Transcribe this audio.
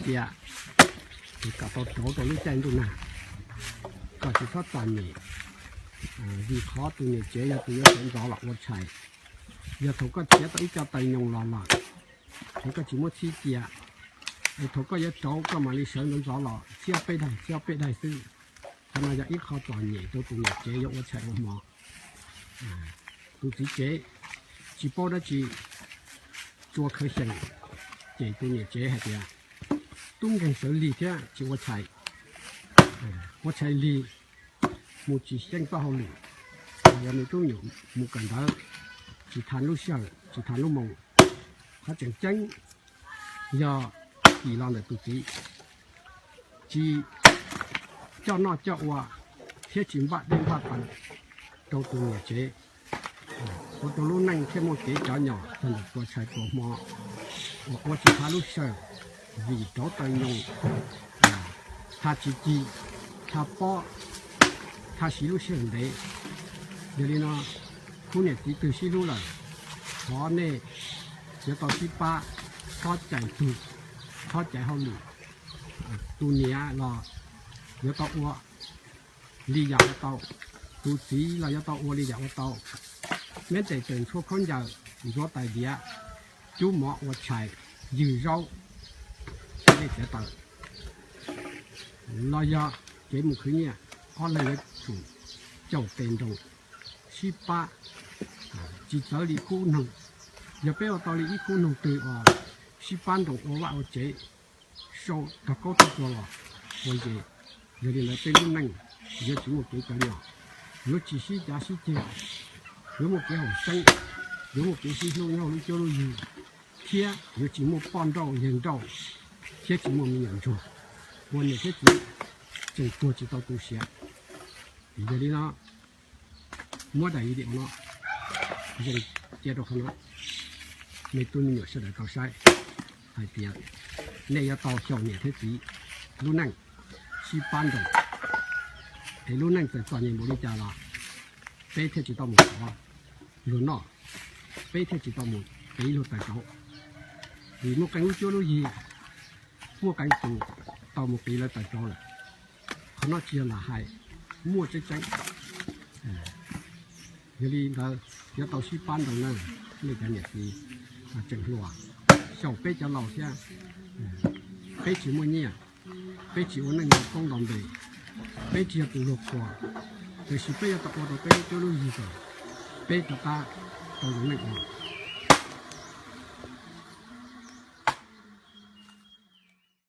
家，就搞到找到你站住呢，搞起他赚你，vì khó tụi này chế ra tụi nó cũng rõ là một chạy, giờ thầu có chế tới cho tay nhung là, thầu có chỉ muốn chi chia, thầu có giờ cháu có mà đi sớm nó rõ là chia bê đây sư, cho nên giờ ít khó chọn nhẹ tụi này chế ra một chạy mà, tụi chỉ bao đó chỉ做可行，这对你这还的，东跟手里的就我猜，我猜里，目前先不好里，我们都有目感到，只谈路线，只谈路梦，他真正要伊朗的自己，只叫那叫我，贴近把电话办，都对你这。我到路能天么给家鸟，真的多才多貌。我去他路上，为找到用，他自己，他包，他西路上的，这里呢，后年底都西路了，他呢，要到18，他在住，他在好路，多年了，要到我，离要到，都几了要到我离要到。mấy đại trưởng số con giờ do tại địa chú mọ và chạy dư rau để sẽ tạo lo do cái một thứ nhỉ có lời chủ chầu tiền đồng si ba chỉ tới đi khu nông giờ bây giờ tao đi khu nông từ si ban đồng ở vào chế sau các câu chuyện rồi rồi giờ đi lại bên năng giờ chỉ một cái điều nếu chỉ si giá si tiền有么给好生，有么给西路要路叫路有，贴有几么帮照营造，贴几么没人做，我那些字真多知道都写，你这里呢，摸大一点了，人接着可能没多没有事的到晒，还别，那要到小年的字，路能西班的，哎路能在专业没的家了。背贴知道冇啊，路喏，背贴知道冇，背路大走，而冇緊要做到嘢，冇緊做，到冇背了大走了，可能只有拿係冇只整，有啲呢有到西班度呢，呢個也是整路啊，小背就老些，背起冇嘢，背起我那個工廠的，背起要做落過。就是背要到我到背就路一个，背到他到容易啊。